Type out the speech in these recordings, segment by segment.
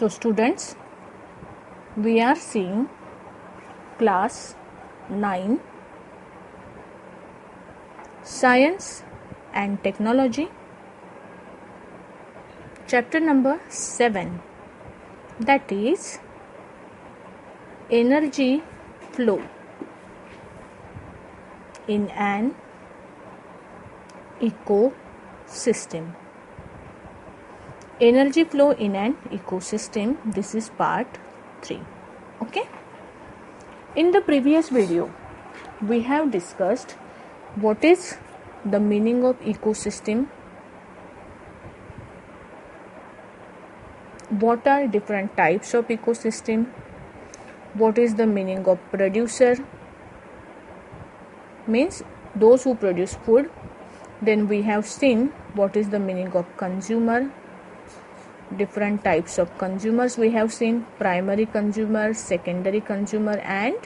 So students, we are seeing class 9 Science and Technology, chapter number 7, that is energy flow in an ecosystem. Energy flow in an ecosystem, this is part 3. Okay. In the previous video, we have discussed what is the meaning of ecosystem, what are different types of ecosystem, what is the meaning of producer, means those who produce food. Then we have seen what is the meaning of consumer, different types of consumers we have seen, primary consumer, secondary consumer and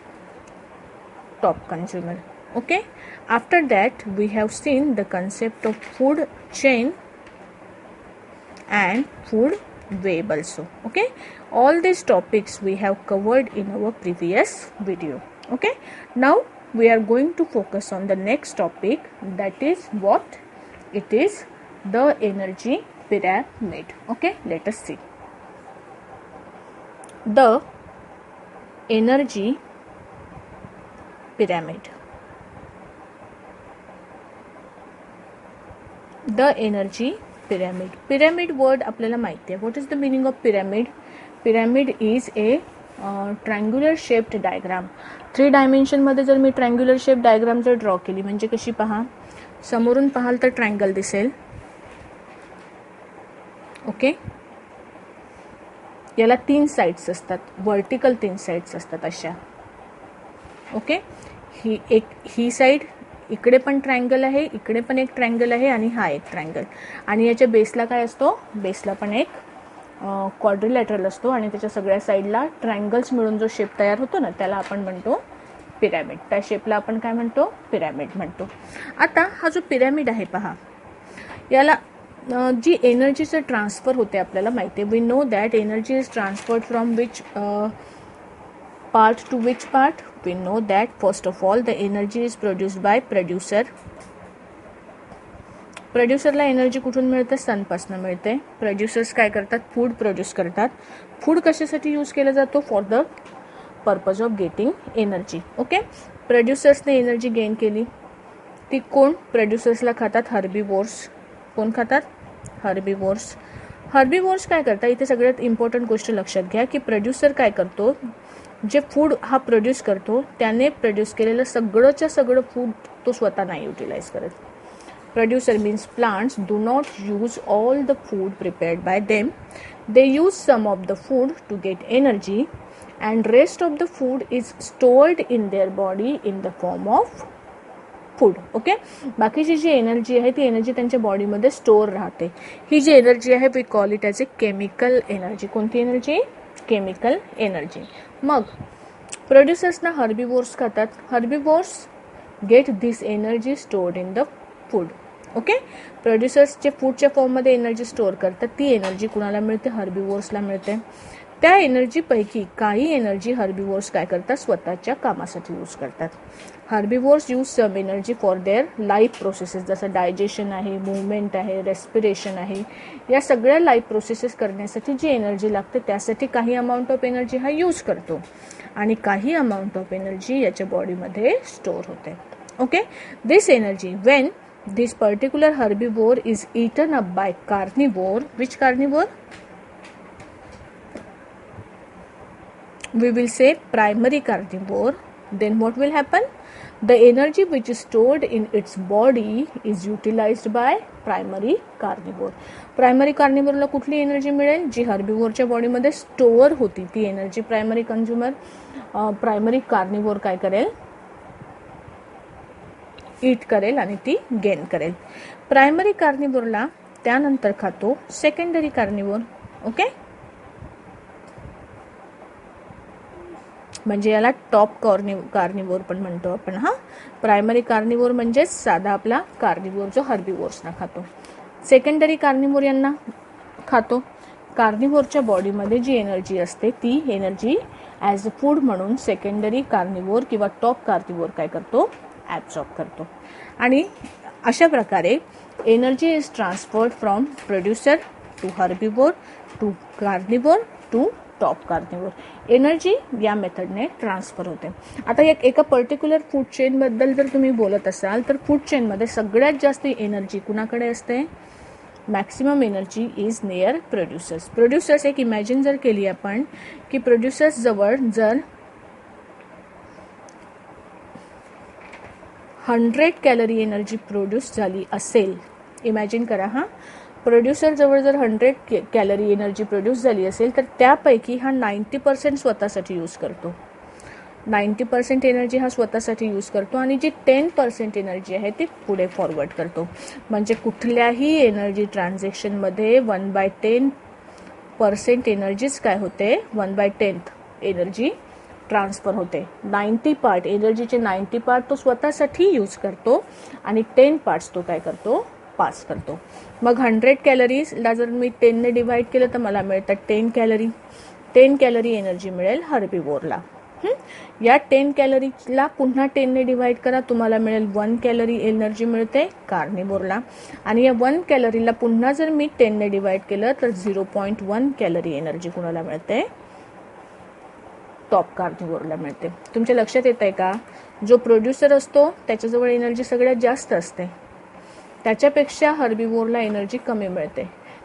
top consumer. Okay, after that we have seen the concept of food chain and food web also. Okay, all these topics we have covered in our previous video. Okay, now we are going to focus on the next topic, that is what it is, the energy pyramid. Okay, let us see the energy pyramid. The energy pyramid. Pyramid word आपल्याला माहिती आहे. What is the meaning of pyramid? Pyramid is a triangular shaped diagram. 3 dimension मध्ये जर मी triangular shaped diagram जर draw केली, म्हणजे कशी पहा, समोरून पाहाल तर ट्रायंगल दिसेल. ओके, याला 3 साइड्स असतात, वर्टिकल 3 साइड्स असतात अशा. ओके, ही साइड, इकडे पण ट्रायंगल आहे, इकडे पण एक ट्रायंगल आहे आणि हा एक ट्रायंगल, आणि याच्या बेसला काय असतो, बेसला पण एक क्वाड्रिलॅटरल असतो आणि त्याच्या सगळ्या साइडला ट्रायंगल्स मिळून जो शेप तयार होतो ना, त्याला आपण म्हणतो पिरॅमिड. त्या शेपला आपण काय म्हणतो, पिरॅमिड म्हणतो. आता हा जो पिरॅमिड आहे पहा, याला जी एनर्जीचं ट्रान्सफर होते आपल्याला माहिती आहे. We know that energy is transferred from which part to which part. We know that first of all the energy is produced by producer. प्रोड्युसरला एनर्जी कुठून मिळते, सनपासून मिळते. प्रोड्युसर्स काय करतात, फूड प्रोड्यूस करतात. फूड कशासाठी यूज केला जातो, for the purpose of getting energy. Okay, प्रोड्युसर्सने एनर्जी गेन केली, ती कोण, प्रोड्युसर्सला खातात हर्बीवोर्स. कोण खातात, हर्बीवोर्स. हर्बीवोर्स काय करतात, इथे सगळ्यात इम्पॉर्टंट गोष्ट लक्षात घ्या की प्रोड्युसर काय करतो, जे फूड हा प्रोड्यूस करतो त्याने प्रोड्यूस केलेलं सगळंच्या सगळं फूड तो स्वतः नाही युटिलाइज करत. Producer means plants do not use all the food prepared by them. They use some of the food to get energy and rest of the food is stored in their body in the form of food. Okay, बाकीची जी energy आहे ती energy त्यांच्या बॉडीमध्ये store राहते. ही जी energy आहे we call it as a chemical energy. कोणती एनर्जी, केमिकल एनर्जी. मग प्रोड्युसर्सना हर्बीवोर्स खातात. Herbivores get this energy stored in the food. Okay, producers जे फूडच्या फॉर्ममध्ये एनर्जी स्टोअर करतात ती एनर्जी कुणाला मिळते, हर्बीवोर्सला मिळते. त्या एनर्जीपैकी काही एनर्जी हर्बीवोर्स काय करतात, स्वतःच्या कामासाठी यूज करतात. Herbivores use some energy for their life processes, जसं डायजेशन आहे, मुवमेंट आहे, रेस्पिरेशन आहे, या सगळ्या लाईफ प्रोसेसेस करण्यासाठी जी एनर्जी लागते त्यासाठी काही अमाऊंट ऑफ एनर्जी हा यूज करतो आणि काही अमाऊंट ऑफ एनर्जी याच्या बॉडीमध्ये स्टोअर होते. Okay, this energy when this particular herbivore is eaten up by carnivore. Which carnivore, we will say primary carnivore. Then what will happen, the energy which is stored in its body is utilized by primary carnivore. Primary कार्निवोरला कुठली energy मिळेल, जी हर्बीवोरच्या बॉडीमध्ये store होती ती energy primary consumer, primary carnivore काय करेल, ईट करेल आणि ती गेन करेल. प्रायमरी कार्निवोरला त्यानंतर खातो सेकंडरी कार्निवोर. ओके, म्हणजे याला टॉप कार्निवोर पण म्हणतो आपण. हा, प्रायमरी कार्निवोर म्हणजे साधा आपला कार्निवोर जो हर्बीवोर्सना खातो. सेकंडरी कार्निवोर यांना खातो. कार्निव्होरच्या बॉडीमध्ये जी एनर्जी असते ती एनर्जी ॲज अ फूड म्हणून सेकंडरी कार्निव्होर किंवा टॉप कार्निव्होर काय करतो, ॲब्सॉर्ब करतो. आणि अशा प्रकारे energy is transferred from producer to herbivore to carnivore to top carnivore. Energy या मेथडने ट्रान्सफर होते. आता एका पर्टिक्युलर फूड चेनबद्दल जर तुम्ही बोलत असाल तर फूड चेनमध्ये सगळ्यात जास्त एनर्जी कुणाकडे असते, maximum energy is near producers. Producers एक इमॅजिन जर केली आपण की प्रोड्युसर्स जवळ जर 100 कॅलरी एनर्जी प्रोड्यूस झाली असेल, इमॅजिन करा हा, प्रोड्युसर जवळ जर 100 कॅलरी एनर्जी प्रोड्यूस झाली असेल तर त्यापैकी हा 90% स्वतःसाठी यूज करतो. 90% एनर्जी हा स्वतःसाठी यूज करतो आणि जी 10% एनर्जी आहे ती पुढे फॉरवर्ड करतो. म्हणजे कुठल्याही एनर्जी ट्रान्झॅक्शनमध्ये 1/10% एनर्जीच काय होते, 1/10 एनर्जी ट्रान्सफर होते. 90 पार्ट एनर्जीचे 90 पार्ट तो स्वतःसाठी यूज करतो आणि 10 पार्ट्स तो काय करतो, पास करतो. मग 100 कॅलरीजला जर मी 10 ने डिवाइड केलं तर मला मिळतात 10 कॅलरी. 10 कॅलरी एनर्जी मिळेल हर्बिव्होरला. या 10 कॅलरीजला पुन्हा 10 ने डिवाइड करा, तुम्हाला मिळेल 1 कॅलरी एनर्जी मिळते कार्निव्होरला. आणि या 1 कॅलरीला पुन्हा जर मी 10 ने डिवाइड केलं तर 0.1 कॅलरी एनर्जी कुणाला मिळते, टॉप कार्निव्होरला मिळते. तुमच्या लक्षात येत आहे का, जो प्रोड्युसर असतो त्याच्याजवळ एनर्जी सगळ्यात जास्त असते, त्याच्यापेक्षा हर्बिव्होरला एनर्जी कमी मिळते,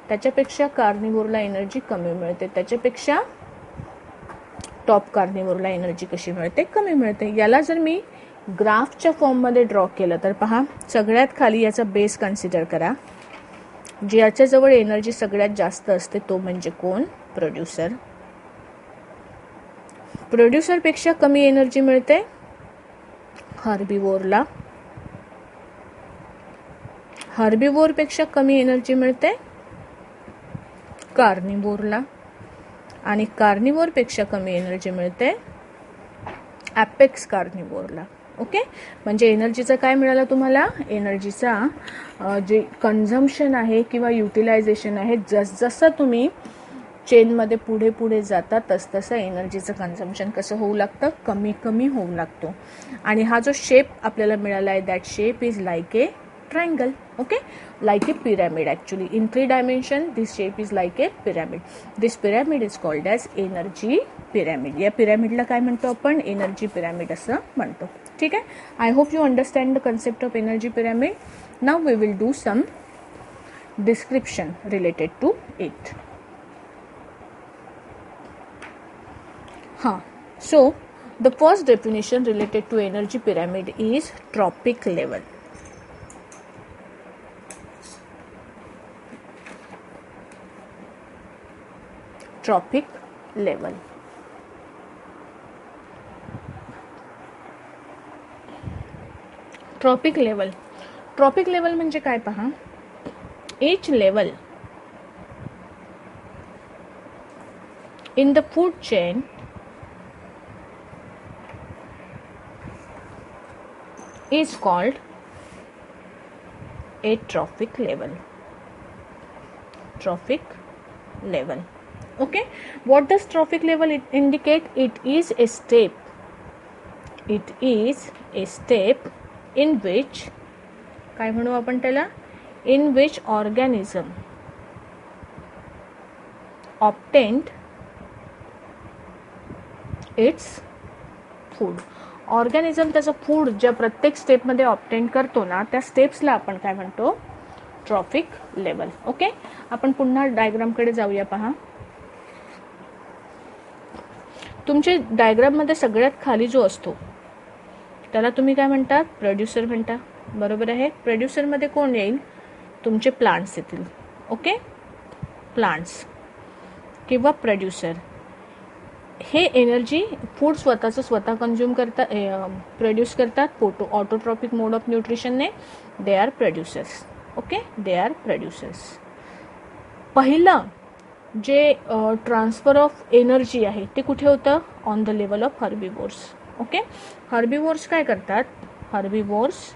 त्याच्यापेक्षा कार्निव्होरला एनर्जी कमी मिळते, त्याच्यापेक्षा टॉप कार्निव्होरला एनर्जी कशी मिळते, कमी मिळते. याला जर मी ग्राफच्या फॉर्ममध्ये ड्रॉ केलं तर पहा, सगळ्यात खाली याचा बेस कन्सिडर करा. ज्याच्याजवळ एनर्जी सगळ्यात जास्त असते तो म्हणजे कोण, प्रोड्युसर. प्रोड्युसरपेक्षा कमी एनर्जी मिळते हर्बिव्होरला, हर्बिव्होरपेक्षा कमी एनर्जी मिळते कार्निव्होरला आणि कार्निव्होरपेक्षा कमी एनर्जी मिळते ॲपेक्स कार्निव्होरला. ओके, म्हणजे एनर्जीचा काय मिळाला तुम्हाला, एनर्जीचा जे कन्झम्पशन आहे किंवा युटिलायझेशन आहे, जसजसं तुम्ही चेनमध्ये पुढे पुढे जाता तसतसं एनर्जीचं कन्झम्पशन कसं होऊ लागतं, कमी कमी होऊ लागतो. आणि हा जो शेप आपल्याला मिळाला आहे that shape is like A triangle. Okay, like a pyramid. Actually in 3 dimension this shape is like a pyramid. This pyramid is called as energy pyramid. या पिरामिडला काय म्हणतो आपण, एनर्जी पिरामिड असं म्हणतो. ठीक आहे, I hope you understand the concept of energy pyramid. Now we will do some description related to it. So the first definition related to energy pyramid is trophic level. Trophic level. Trophic level. Trophic level म्हणजे काय पहा, each level in the food chain is called a trophic level. Trophic level. Okay, what does trophic level indicate? It is a step. It is a step in which काय म्हणू आपण त्याला, in which organism obtained its food. Organism त्याचं food ज्या प्रत्येक स्टेपमध्ये obtain करतो ना, त्या स्टेप्सला आपण काय म्हणतो, ट्रॉफिक लेवल. ओके, आपण पुन्हा डायग्रामकडे जाऊया. पहा, तुमच्या डायग्राममध्ये सगळ्यात खाली जो असतो त्याला तुम्ही काय म्हणतात, प्रोड्युसर म्हणता. बरोबर आहे. प्रोड्युसरमध्ये कोण येईल, तुमचे प्लांट्स येतील. ओके, प्लांट्स किंवा प्रोड्युसर हे एनर्जी फूड स्वतः कंझ्युम करतात, प्रोड्यूस करतात ऑटोट्रॉपिक मोड ऑफ न्यूट्रिशनने. They are producers. Okay, they are producers. पहिलं जे ट्रान्सफर ऑफ एनर्जी आहे ते कुठे होतं, on the level of herbivores. Okay, herbivores काय करतात, हर्बिव्होर्स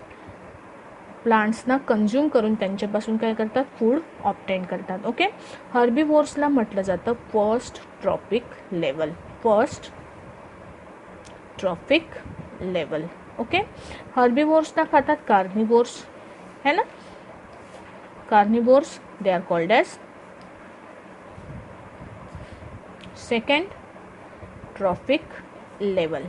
प्लांट्सना कन्झ्युम करून त्यांच्यापासून काय करतात, फूड ऑब्टेन करतात. ओके, हर्बिवोर्सला म्हटलं जातं first trophic level. First trophic level. Okay, हर्बिवोर्सना खातात कार्निवोर्स, है ना. Carnivores they are called as second trophic level.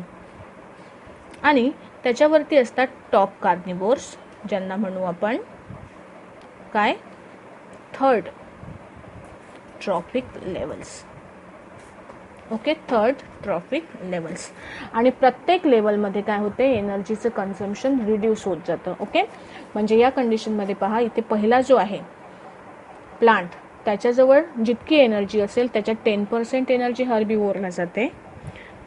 आणि त्याच्यावरती असतात टॉप कार्निवोर्स, ज्यांना म्हणू आपण काय, third trophic levels. Okay, third trophic levels. आणि प्रत्येक लेवलमध्ये काय होते, एनर्जीचं कन्झम्पशन रिड्यूस होत जातं. ओके, म्हणजे या कंडिशनमध्ये पहा, इथे पहिला जो आहे प्लांट, त्याच्याजवळ जितकी एनर्जी असेल त्याच्यात 10% एनर्जी हर्बिवोरला जाते,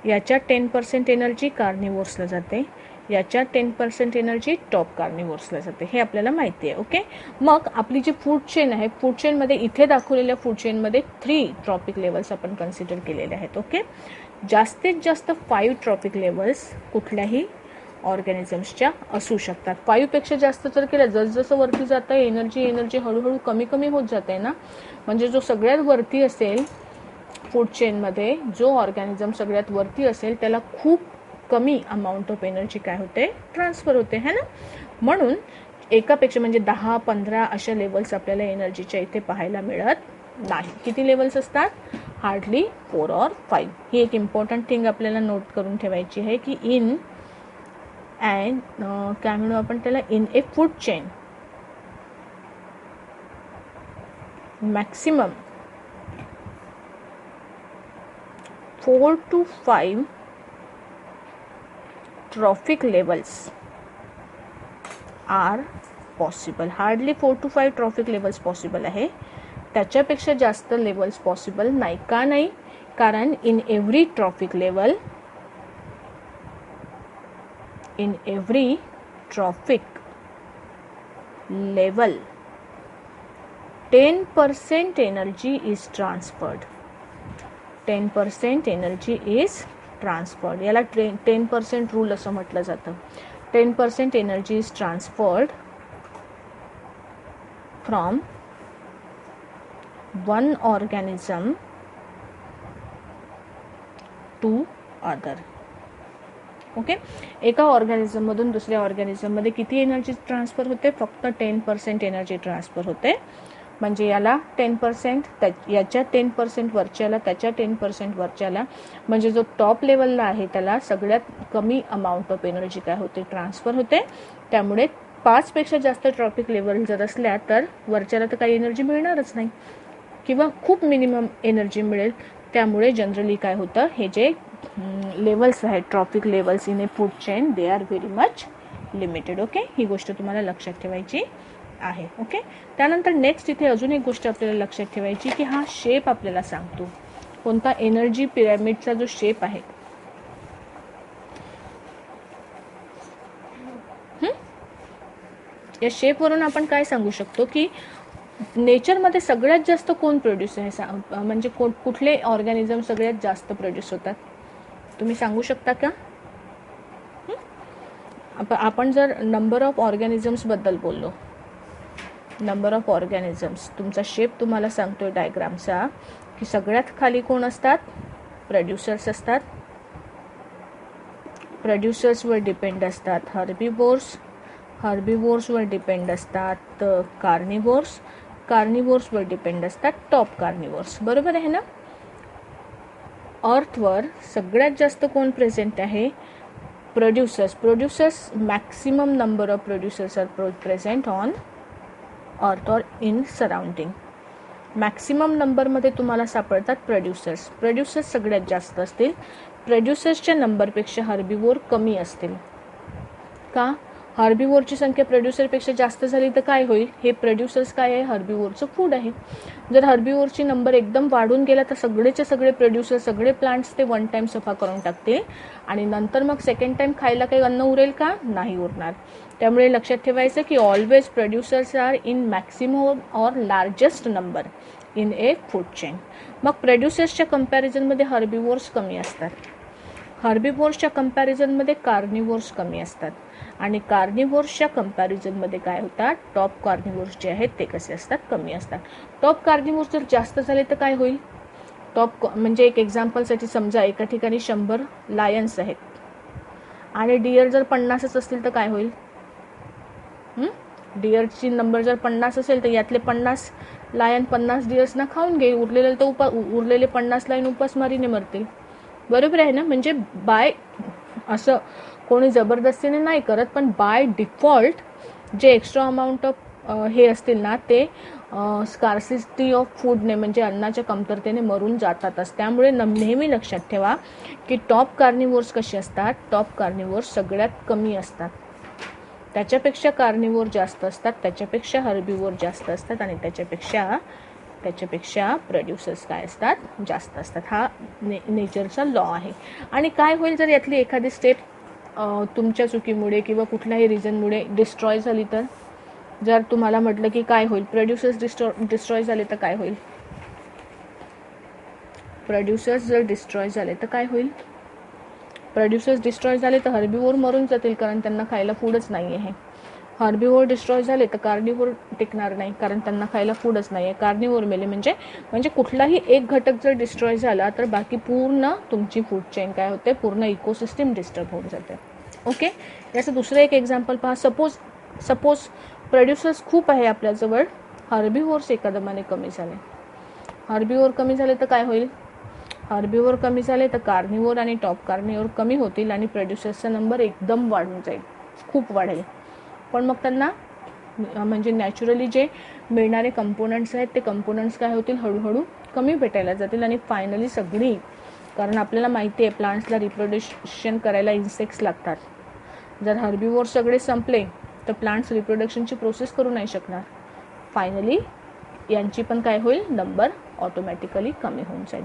याच्यात 10% एनर्जी कार्निवोर्सला जाते, याच्यात 10% एनर्जी टॉप कार्निवोर्सला जाते. हे आपल्याला माहिती आहे. ओके, मग आपली जी फूड चेन आहे, फूड चेनमध्ये इथे दाखवलेल्या फूड चेनमध्ये 3 ट्रॉपिक लेवल्स आपण कन्सिडर केलेले आहेत. ओके, जास्तीत जास्त 5 ट्रॉपिक लेवल्स कुठल्याही ऑर्गॅनिझम्सच्या असू शकतात. 5 पेक्षा जास्त जर केलं, जसजसं वरती जातं एनर्जी हळूहळू कमी कमी होत जाते ना. म्हणजे जो सगळ्यात वरती असेल फूड चेनमध्ये, जो ऑर्गॅनिझम सगळ्यात वरती असेल त्याला खूप कमी अमाऊंट ऑफ एनर्जी काय होते, ट्रान्सफर होते, है ना. म्हणून एकापेक्षा म्हणजे 10-15 अशा लेवल्स आपल्याला एनर्जीच्या इथे पाहायला मिळत नाही. किती लेवल्स असतात, हार्डली 4 or 5. ही एक इम्पॉर्टंट थिंग आपल्याला नोट करून ठेवायची आहे की इन अँड काय म्हणू आपण त्याला, in a food chain maximum 4 to 5 trophic levels are possible. Hardly 4 to 5 trophic levels possible आहे, त्याच्यापेक्षा जास्त लेवल्स पॉसिबल नाही. का नाही, कारण in every trophic level, in every trophic level 10% energy is transferred. 10% energy is transferred. याला 10% rule असं म्हटलं जातं. 10% energy is transferred from one organism to other. Okay, एका ऑर्गॅनिझममधून दुसऱ्या ऑर्गॅनिझममध्ये किती एनर्जी ट्रान्सफर होते, फक्त 10% एनर्जी ट्रान्सफर होते. म्हणजे याला 10%, याच्या 10% वरच्याला, त्याच्या 10% वरच्याला, म्हणजे जो टॉप लेवलला आहे त्याला सगळ्यात कमी अमाऊंट ऑफ एनर्जी काय होते, ट्रान्सफर होते. त्यामुळे 5 पेक्षा जास्त ट्रॉपिक लेवल जर असल्या तर वरच्याला तर काही एनर्जी मिळणारच नाही किंवा खूप मिनिमम एनर्जी मिळेल. त्यामुळे जनरली काय होतं, हे जे लेवल्स आहेत trophic levels in a food chain, they are very much limited. Okay, ही गोष्ट तुम्हाला लक्षात ठेवायची आहे. ओके, त्यानंतर नेक्स्ट इथे अजून एक गोष्ट आपल्याला लक्षात ठेवायची की हा शेप आपल्याला सांगतो कोणता, एनर्जी पिरॅमिडचा जो शेप आहे, या शेपवरून आपण काय सांगू शकतो की नेचरमध्ये सगळ्यात जास्त कोण प्रोड्यूस आहे, म्हणजे कुठले ऑर्गॅनिझम सगळ्यात जास्त प्रोड्यूस होतात, तुम्ही सांगू शकता का. आपण जर नंबर ऑफ ऑर्गॅनिझम्स बद्दल बोललो, नंबर ऑफ ऑर्गॅनिझम्स, तुमचा शेप तुम्हाला सांगतोय डायग्रामचा की सगळ्यात खाली कोण असतात, प्रोड्युसर्स असतात. प्रोड्युसर्सवर डिपेंड असतात हर्बिवोर्स, हर्बिवोर्सवर डिपेंड असतात कार्निवोर्स, कार्निवोर्सवर डिपेंड असतात टॉप कार्निवोर्स. बरोबर आहे ना. अर्थवर सगळ्यात जास्त कोण प्रेझेंट आहे, producers. Producers, maximum number of producers are present on earth और इन सराउंडिंग. मॅक्सिमम नंबरमध्ये तुम्हाला सापडतात प्रोड्युसर्स. प्रोड्युसर्स सगळ्यात जास्त असतील. प्रोड्युसर्सच्या नंबरपेक्षा हर्बिवोर कमी असतील. का, हर्बिवोरची संख्या प्रोड्युसरपेक्षा जास्त झाली तर काय होईल, हे प्रोड्युसर्स काय आहे, हर्बिवोरचं फूड आहे. जर हर्बिवोरची नंबर एकदम वाढून गेला तर सगळेचे सगळे प्रोड्युसर, सगळे प्लांट्स ते वन टाइम सफा करून टाकतील आणि नंतर मग सेकंड टाइम खायला काही अन्न उरेल का, नाही उरणार. त्यामुळे लक्षात ठेवायचं की always producers are in maximum or largest number in a food chain. मग प्रोड्युसर्सच्या कंपॅरिझनमध्ये हर्बिवोर्स कमी असतात. हर्बिव्होर्सच्या कंपॅरिझनमध्ये कार्निव्होर्स कमी असतात आणि कार्निव्होर्सच्या कंपॅरिझनमध्ये काय होतात, टॉप कार्निव्होर्स जे आहेत ते कसे असतात, कमी असतात. टॉप कार्निव्होर्स जर जास्त झाले तर काय होईल, टॉप म्हणजे एक एक्झाम्पलसाठी समजा एका ठिकाणी 100 लायन्स आहेत आणि डिअर जर 50च असतील तर काय होईल, डिअरची नंबर जर 50 असेल तर यातले 50 लायन 50 डिअर्सना खाऊन घेईल, उरलेले तर उरलेले 50 लायन उपासमारीने मरतील. बरोबर आहे ना. म्हणजे बाय असं कोणी जबरदस्तीने नाही करत, पण बाय डिफॉल्ट जे एक्स्ट्रा अमाऊंट ऑफ हे असतील ना ते स्कार्सिटी ऑफ फूडने म्हणजे अन्नाच्या कमतरतेने मरून जातातच. त्यामुळे नेहमी लक्षात ठेवा की टॉप कार्निव्होर्स कसे असतात, टॉप कार्निव्होर्स सगळ्यात कमी असतात, त्याच्यापेक्षा कार्निव्होर जास्त असतात, त्याच्यापेक्षा हर्बिव्होर जास्त असतात आणि त्याच्यापेक्षा प्रोड्युसर्स काय असतात, जास्त असतात. हा नेचरचा लॉ आहे. आणि काय होईल जर यातली एखादी स्टेट तुमच्या चुकीमुळे किंवा कुठल्याही रिझनमुळे डिस्ट्रॉय झाली तर, जर तुम्हाला म्हटलं की काय होईल, प्रोड्युसर्स डिस्ट्रॉय झाले तर काय होईल, प्रोड्युसर्स जर डिस्ट्रॉय झाले तर काय होईल, प्रोड्युसर्स डिस्ट्रॉय झाले तर हर्बिव्होर मरून जातील कारण त्यांना खायला फूडच नाही आहे. हर्बिव्होर डिस्ट्रॉय झाले तर कार्निव्होर टिकणार नाही कारण त्यांना खायला फूडच नाही आहे. कार्निव्होर मेले म्हणजे कुठलाही एक घटक जर डिस्ट्रॉय झाला तर बाकी पूर्ण तुमची फूड चेन काय होते, पूर्ण इकोसिस्टम डिस्टर्ब होऊन जाते. ओके. याचं दुसरं एक एक्झाम्पल पहा. सपोज प्रोड्युसर्स खूप आहे आपल्याजवळ, हर्बिव्होर्स एकदमाने कमी झाले. हर्बिव्होर कमी झाले तर काय होईल, हर्बिव्होर कमी झाले तर कार्निव्होर आणि टॉप कार्निव्होर कमी होतील आणि प्रोड्युसर्सचा नंबर एकदम वाढून जाईल, खूप वाढेल. पण मग त्यांना म्हणजे नॅचरली जे मिळणारे कंपोनंट्स आहेत ते कंपोनंट्स काय होतील, हळूहळू कमी भेटायला जातील आणि फायनली सगळी, कारण आपल्याला माहिती आहे प्लांट्सला रिप्रोडक्शन करायला इन्सेक्ट्स लागतात. जर हर्बिव्होर सगळे संपले तर प्लांट्स रिप्रोडक्शनची प्रोसेस करू नाही शकणार. फायनली यांची पण काय होईल, नंबर ऑटोमॅटिकली कमी होऊन जाईल.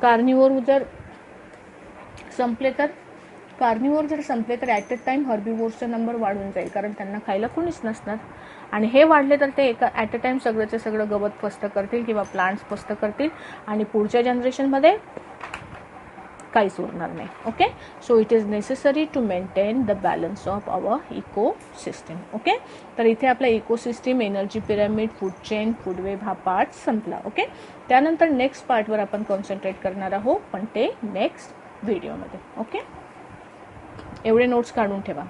कार्निव्होर जर संपले तर ॲट अ टाइम हर्बिव्होर्सचा नंबर वाढून जाईल कारण त्यांना खायला कोणीच नसणार. आणि हे वाढले तर ते ॲट अ टाइम सगळंचे सगळं गवत पस्त करतील किंवा प्लांट्स पस्त करतील आणि पुढच्या जनरेशनमध्ये काहीच उरणार नाही. Okay. So it is necessary to maintain the balance of our ecosystem. Okay. तर इथे आपला ecosystem, energy pyramid, food chain, food web हा पार्ट संपला. ओके. त्यानंतर नेक्स्ट पार्टवर आपण कॉन्सन्ट्रेट करणार आहोत, पण ते नेक्स्ट व्हिडिओमध्ये. ओके. एवढे नोट्स काढून ठेवा.